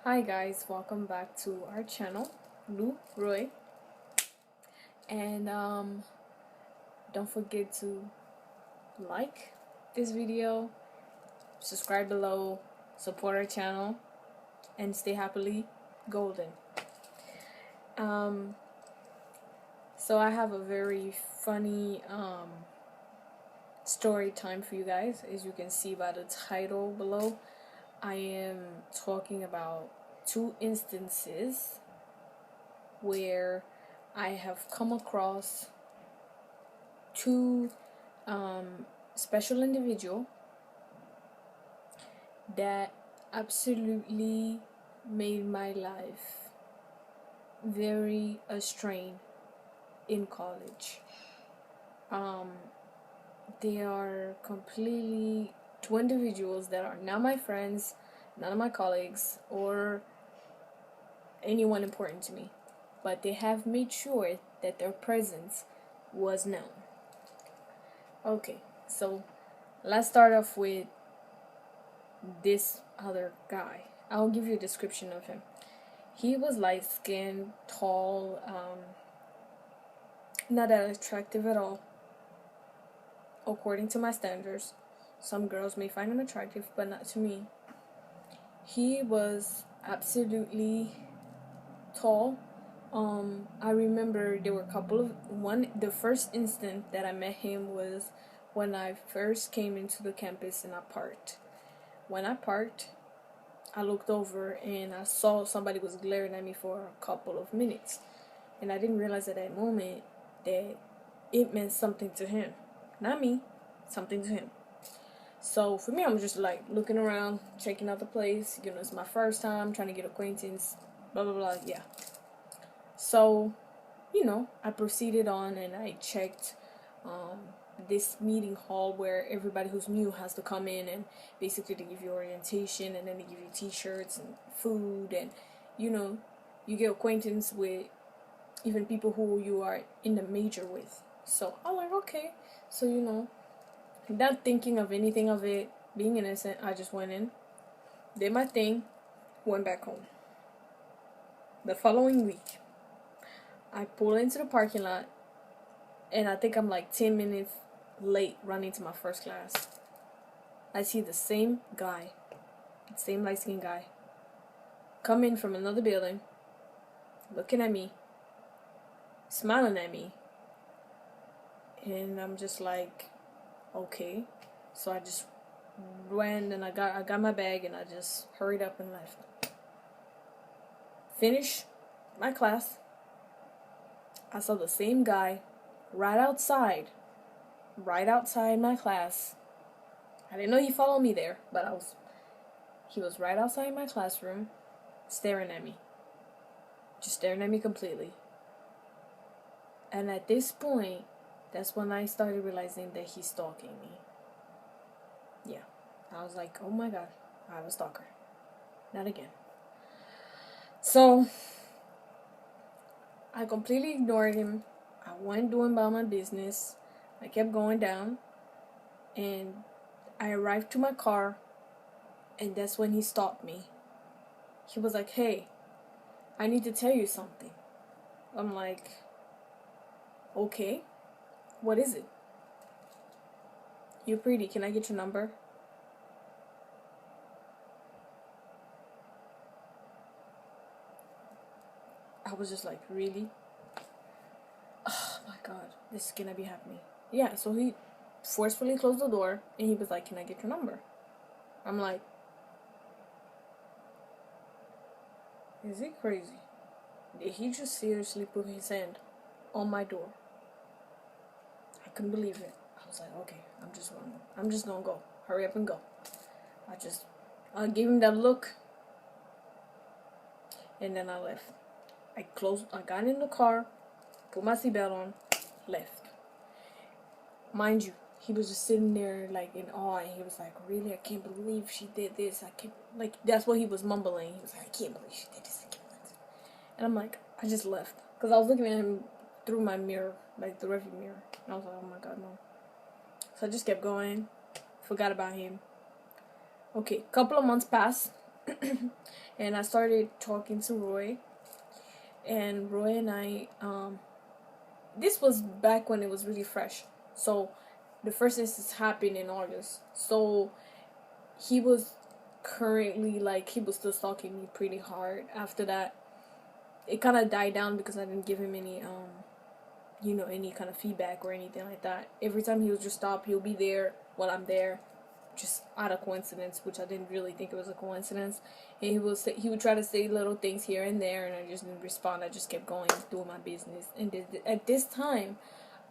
Hi guys, welcome back to our channel, Lou Roy, and don't forget to like this video, subscribe below, support our channel, and stay happily golden. So I have a very funny story time for you guys. As you can see by the title below, I am talking about two instances where I have come across two special individual that absolutely made my life very strained in college. They are completely two individuals that are not my friends, none of my colleagues, or anyone important to me, but they have made sure that their presence was known. Okay, so let's start off with this other guy. I'll give you a description of him. He was light skinned, tall, not that attractive at all, according to my standards. Some girls may find him attractive, but not to me. He was absolutely tall. I remember there were a couple of the first instant that I met him was when I first came into the campus and I parked. When I parked, I looked over and I saw somebody was glaring at me for a couple of minutes, and I didn't realize at that moment that it meant something to him, not me, something to him. So for me, I'm just like looking around, checking out the place. You know, it's my first time trying to get acquaintance, blah blah blah. Yeah. So, I proceeded on and I checked this meeting hall where everybody who's new has to come in, and basically they give you orientation and then they give you t-shirts and food, and you get acquaintance with even people who you are in the major with. So I'm like, okay. So not thinking of anything of it, being innocent, I just went in, did my thing, went back home. The following week, I pull into the parking lot, and I think I'm like 10 minutes late running to my first class. I see the same guy, the same light-skinned guy, come in from another building, looking at me, smiling at me, and I'm just like, okay. So I just ran and I got my bag and I just hurried up and left. Finished my class. I saw the same guy right outside my class. I didn't know he followed me there, but he was right outside my classroom, staring at me. Just staring at me completely. And at this point, that's when I started realizing that he's stalking me. Yeah. I was like, oh my god, I have a stalker. Not again. So I completely ignored him. I went doing about my business. I kept going down, and I arrived to my car, and that's when he stopped me. He was like, hey, I need to tell you something. I'm like, okay, what is it? You're pretty, can I get your number? I was just like, really? Oh my god, this is gonna be happening. Yeah, so he forcefully closed the door, and he was like, can I get your number? I'm like, is he crazy? Did he just seriously put his hand on my door? I couldn't believe it. I was like, okay, I'm just gonna go. Hurry up and go. I gave him that look, and then I left. I got in the car, put my seatbelt on, left. Mind you, he was just sitting there like in awe, and he was like, really, I can't believe she did this. I can't, like, that's what he was mumbling. He was like, I can't believe she did this. I can't believe this. And I'm like, I just left. Because I was looking at him through my mirror, like the rearview mirror. And I was like, oh my god, no. So I just kept going, forgot about him. Okay, couple of months passed. And I started talking to Roy, and Roy and I, this was back when it was really fresh. So the first instance happened in August. So he was currently, like, he was still stalking me pretty hard. After that, it kind of died down because I didn't give him any, any kind of feedback or anything like that. Every time he would just stop, he'll be there while I'm there, just out of coincidence, which I didn't really think it was a coincidence. And he would try to say little things here and there, and I just didn't respond. I just kept going, doing my business. And at this time,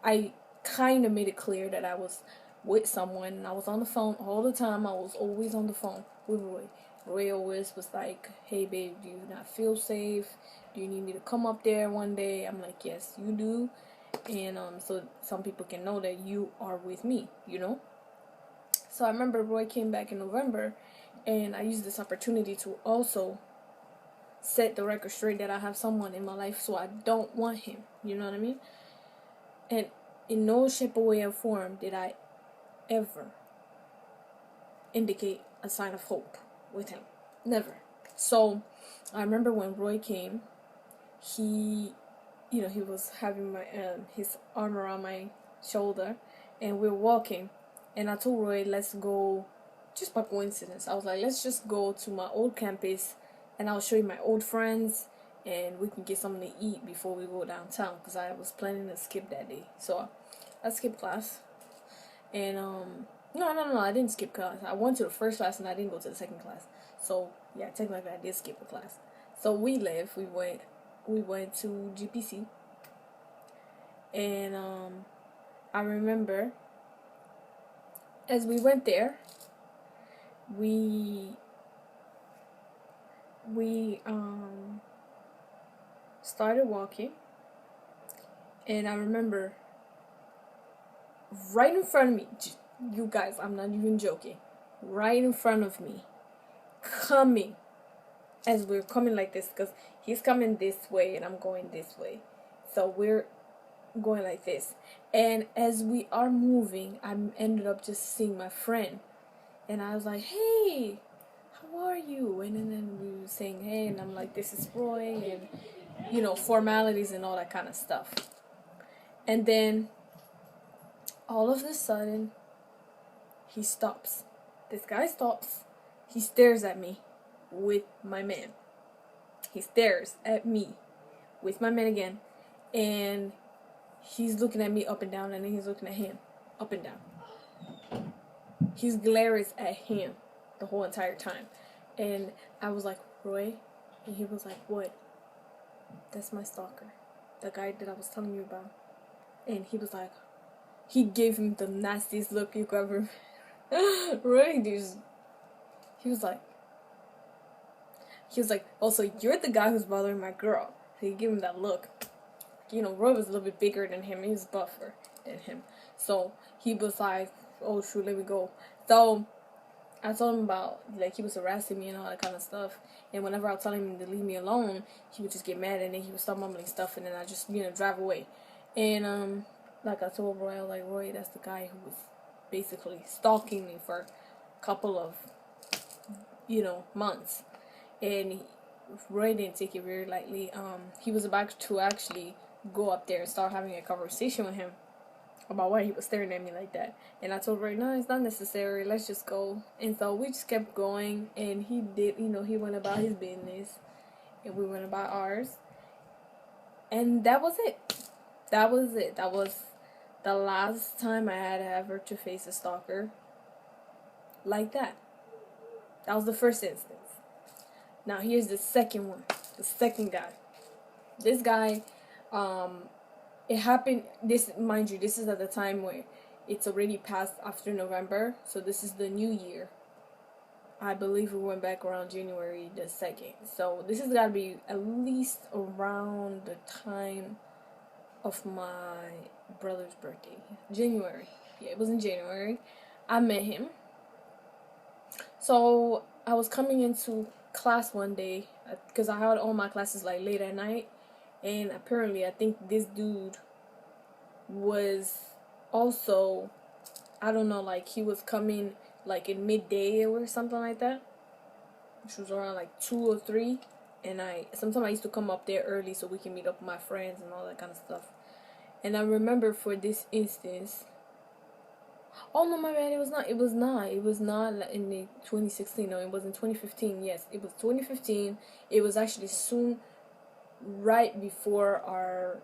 I kind of made it clear that I was with someone, and I was on the phone all the time. I was always on the phone with Roy. Roy always was like, "Hey babe, do you not feel safe? Do you need me to come up there one day?" I'm like, "Yes, you do." And so some people can know that you are with me, you know. So I remember Roy came back in November, and I used this opportunity to also set the record straight that I have someone in my life, so I don't want him, you know what I mean. And in no shape or way or form did I ever indicate a sign of hope with him, never. So I remember when Roy came, he he was having my his arm around my shoulder, and we were walking, and I told Roy, let's go, just by coincidence. I was like, let's just go to my old campus, and I'll show you my old friends, and we can get something to eat before we go downtown, because I was planning to skip that day. So I skipped class, and no, I didn't skip class. I went to the first class, and I didn't go to the second class. So yeah, technically I did skip a class. So we left. We went to GPC, and I remember as we went there, we started walking, and I remember right in front of me, you guys, I'm not even joking, right in front of me, coming, as we're coming like this, because he's coming this way and I'm going this way, so we're going like this, and as we are moving, I ended up just seeing my friend, and I was like, "Hey, how are you?" And then we were saying, "Hey," and I'm like, "This is Roy," and formalities and all that kind of stuff. And then all of a sudden, he stops. This guy stops. He stares at me with my man. He stares at me with my man again, and he's looking at me up and down, and then he's looking at him up and down. He's glares at him the whole entire time. And I was like, "Roy?" And he was like, "What?" "That's my stalker. The guy that I was telling you about." And he was like, he gave him the nastiest look you could ever. Roy, he was like, "Oh, so you're the guy who's bothering my girl." So he gave him that look. Roy was a little bit bigger than him. He was buffer than him. So he was like, "Oh, shoot, let me go." So I told him about, like, he was harassing me and all that kind of stuff. And whenever I would tell him to leave me alone, he would just get mad, and then he would start mumbling stuff, and then I just, drive away. And, like I told Roy, I was like, "Roy, that's the guy who was basically stalking me for a couple of, months." And Roy didn't take it very lightly. He was about to actually go up there and start having a conversation with him about why he was staring at me like that. And I told Roy, "No, it's not necessary. Let's just go." And so we just kept going, and he did, he went about his business, and we went about ours. And that was it. That was it. That was the last time I had ever to face a stalker like that. That was the first instance. Now here's the second one. The second guy. This guy, it happened, mind you, this is at the time where it's already past after November, so this is the new year. I believe we went back around January the 2nd. So this has got to be at least around the time of my brother's birthday. January. Yeah, it was in January. I met him. So I was coming into class one day, because I had all my classes like late at night, and apparently I think this dude was also, I don't know, like he was coming like in midday or something like that. which was around like 2 or 3. And sometimes I used to come up there early so we can meet up with my friends and all that kind of stuff. And I remember for this instance, oh no, my bad, it was not in the 2016. No, it was in 2015. Yes, it was 2015. It was actually soon, right before our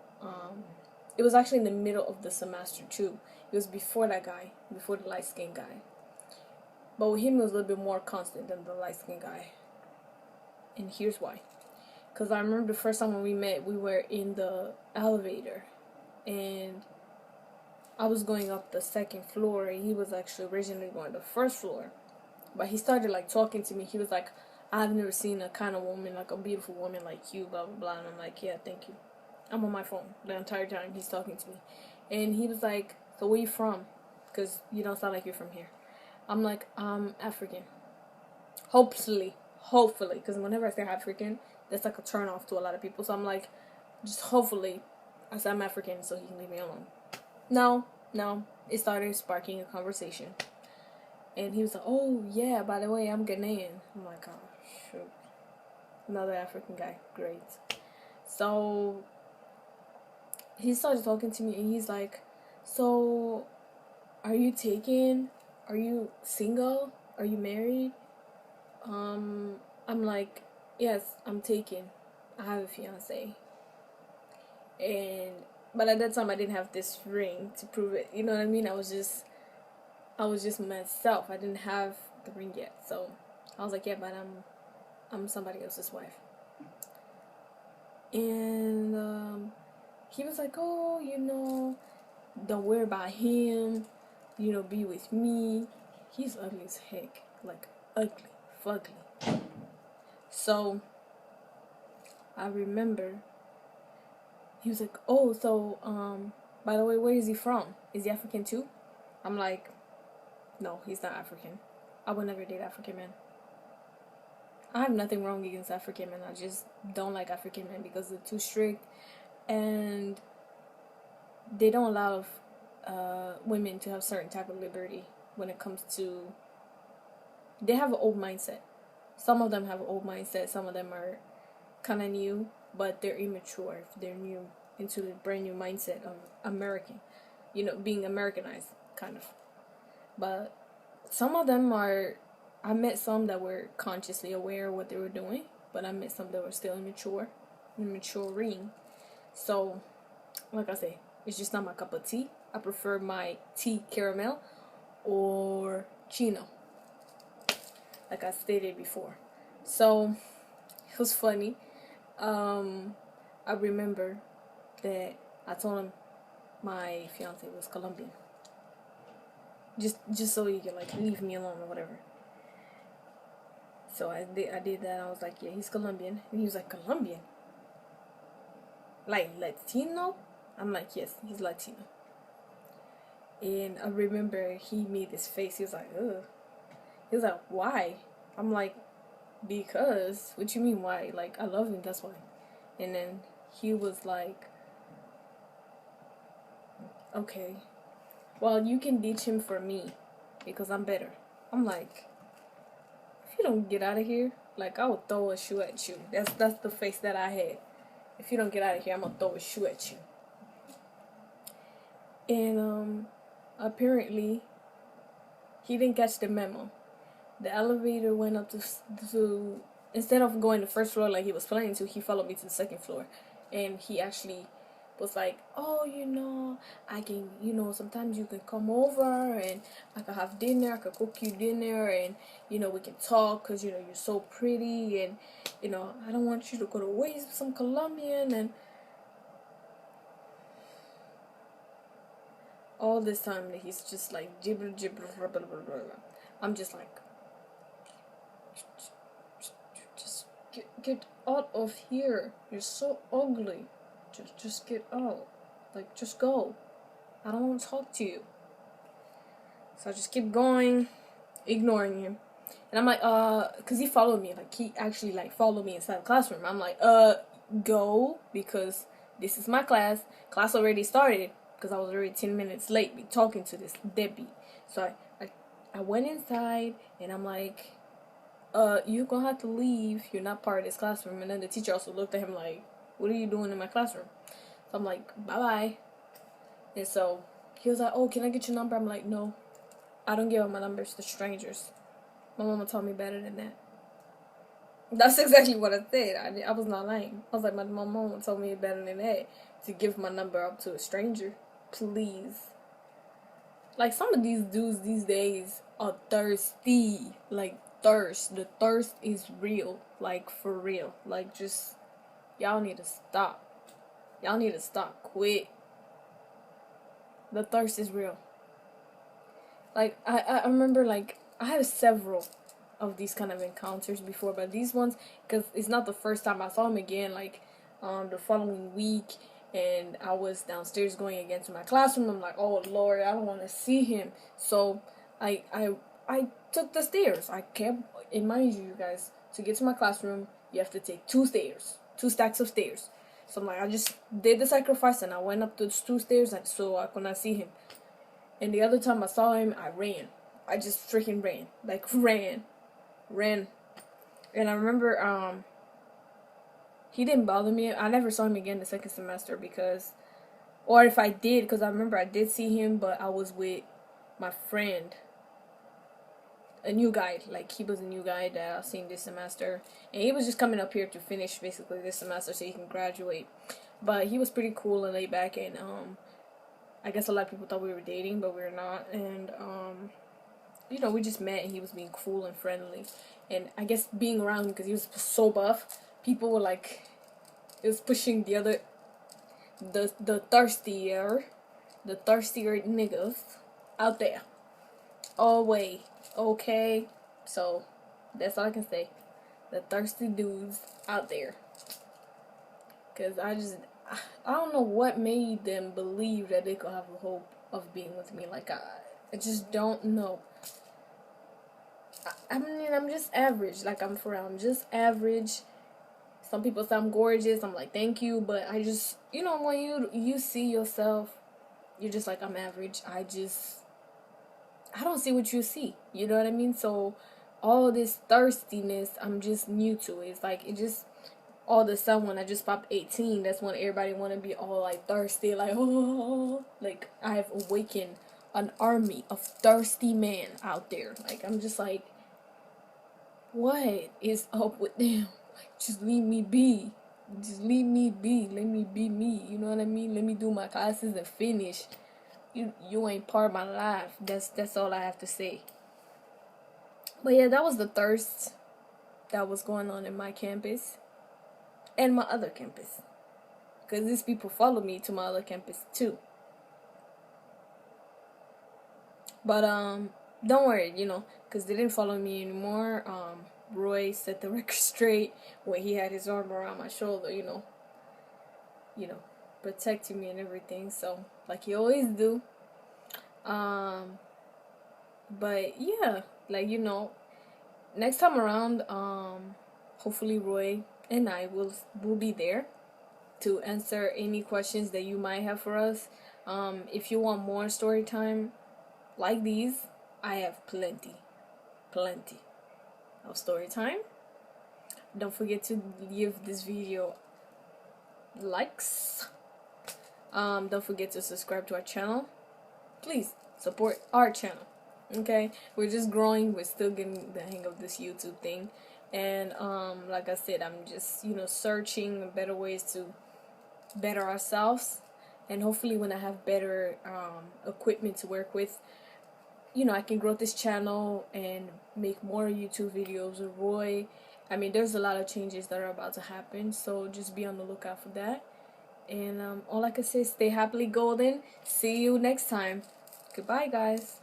it was actually in the middle of the semester too. It was before that guy, before the light skinned guy. But with him, it was a little bit more constant than the light skinned guy. And here's why. Because I remember the first time when we met, we were in the elevator. And I was going up the second floor, and he was actually originally going to the first floor. But he started like talking to me. He was like, I've never seen a kind of woman, like a beautiful woman like you, blah, blah, blah. And I'm like, yeah, thank you. I'm on my phone the entire time he's talking to me. And he was like, so where you from? Because you don't sound like you're from here. I'm like, I'm African. Hopefully. Because whenever I say African, that's like a turn off to a lot of people. So I'm like, just hopefully, I said I'm African so he can leave me alone. No, it started sparking a conversation. And he was like, oh, yeah, by the way, I'm Ghanaian. I'm like, oh, shoot. Another African guy. Great. So he started talking to me, and he's like, so are you taken? Are you single? Are you married? I'm like, yes, I'm taken. I have a fiance. But at that time I didn't have this ring to prove it. You know what I mean? I was just myself. I didn't have the ring yet. So I was like, yeah, but I'm somebody else's wife. And he was like, oh, don't worry about him. Be with me. He's ugly as heck. Like, ugly. Fugly. So I remember he was like, oh, so, by the way, where is he from? Is he African too? I'm like, no, he's not African. I would never date African men. I have nothing wrong against African men. I just don't like African men because they're too strict, and they don't allow women to have certain type of liberty when it comes to. They have an old mindset. Some of them have an old mindset. Some of them are kind of new, but they're immature if they're new into the brand new mindset of American, being Americanized, kind of. But some of them are, I met some that were consciously aware of what they were doing, but I met some that were still immaturing. So, like I say, it's just not my cup of tea. I prefer my tea caramel or chino, like I stated before. So, it was funny. I remember that I told him my fiance was Colombian. Just so he could like leave me alone or whatever. So I did that. I was like, yeah, he's Colombian. And he was like, Colombian? Like Latino? I'm like, yes, he's Latino. And I remember he made this face. He was like, ugh. He was like, why? I'm like, because. What you mean why? Like, I love him, that's why. And then he was like, okay, well, you can ditch him for me because I'm better. I'm like, if you don't get out of here, like, I will throw a shoe at you. That's the face that I had. If you don't get out of here, I'm gonna throw a shoe at you. And apparently he didn't catch the memo. The elevator went up to instead of going to the first floor like he was planning to, he followed me to the second floor. And he actually was like, oh, I can, sometimes you can come over and I can have dinner, I can cook you dinner, and, we can talk because, you're so pretty, and, I don't want you to go to waste with some Colombian. And all this time that he's just like gibber, blah, blah, blah, blah. I'm just like, just get out of here. You're so ugly. Just get out. Like, just go. I don't want to talk to you. So I just keep going, ignoring him. And I'm like, because he followed me. Like, he actually, like, followed me inside the classroom. I'm like, go, because this is my class. Class already started, because I was already 10 minutes late be talking to this deadbeat. So I went inside, and I'm like, you're gonna have to leave. You're not part of this classroom. And then the teacher also looked at him like, what are you doing in my classroom? So I'm like, bye-bye. And so he was like, oh, can I get your number? I'm like, no, I don't give out my numbers to strangers. My mama told me better than that. That's exactly what I said. I was not lying. I was like, my mama told me better than that to give my number up to a stranger. Please. Like, some of these dudes these days are thirsty. Like, thirst. The thirst is real. Like, for real. Like, just, y'all need to stop. Y'all need to stop. Quit. The thirst is real. Like, I remember, like, I had several of these kind of encounters before, but these ones, because it's not the first time I saw him again, like, the following week, and I was downstairs going again to my classroom. I'm like, oh Lord, I don't want to see him. So I took the stairs. I kept, and mind you guys, to get to my classroom, you have to take 2 stairs, 2 stacks of stairs. So I'm like, I just did the sacrifice, and I went up those 2 stairs, and so I could not see him. And the other time I saw him, I ran. I just freaking ran. Like, ran. And I remember, he didn't bother me. I never saw him again the second semester because, or if I did, because I remember I did see him, but I was with my friend. A new guy. Like, he was a new guy that I've seen this semester. And he was just coming up here to finish, basically, this semester so he can graduate. But he was pretty cool and laid back, and, I guess a lot of people thought we were dating, but we were not. And, you know, we just met, and he was being cool and friendly. And I guess being around him, because he was so buff, people were like, it was pushing the other, the thirstier niggas out there. Always. Okay? So, that's all I can say. The thirsty dudes out there. Because I don't know what made them believe that they could have a hope of being with me. Like, I just don't know. I mean, I'm just average. Like, I'm just average. Some people say I'm gorgeous. I'm like, thank you. But I just, you know, when you see yourself, you're just like, I'm average. I don't see what you see. You know what I mean? So, all this thirstiness, I'm just new to it. It's like, it just, all of a sudden, when I just popped 18, that's when everybody want to be all, like, thirsty. Like, oh, like, I have awakened an army of thirsty men out there. Like, I'm just like, what is up with them? Like, just leave me be. Just leave me be. Let me be me. You know what I mean? Let me do my classes and finish. You ain't part of my life. That's all I have to say. But yeah, that was the thirst that was going on in my campus and my other campus. Because these people follow me to my other campus too. But don't worry, you know, because they didn't follow me anymore. Roy set the record straight when he had his arm around my shoulder, you know, protecting me and everything. So, like he always do. But yeah, like, you know, next time around, hopefully Roy and I will be there to answer any questions that you might have for us. If you want more story time like these, I have plenty of story time. Don't forget to give this video likes. Don't forget to subscribe to our channel. Please support our channel. Okay, we're just growing. We're still getting the hang of this YouTube thing, and like I said, I'm just, you know, searching better ways to better ourselves, and hopefully when I have better equipment to work with, you know, I can grow this channel and make more YouTube videos with Roy. I mean, there's a lot of changes that are about to happen, so just be on the lookout for that. And all I can say is stay happily golden. See you next time. Goodbye, guys.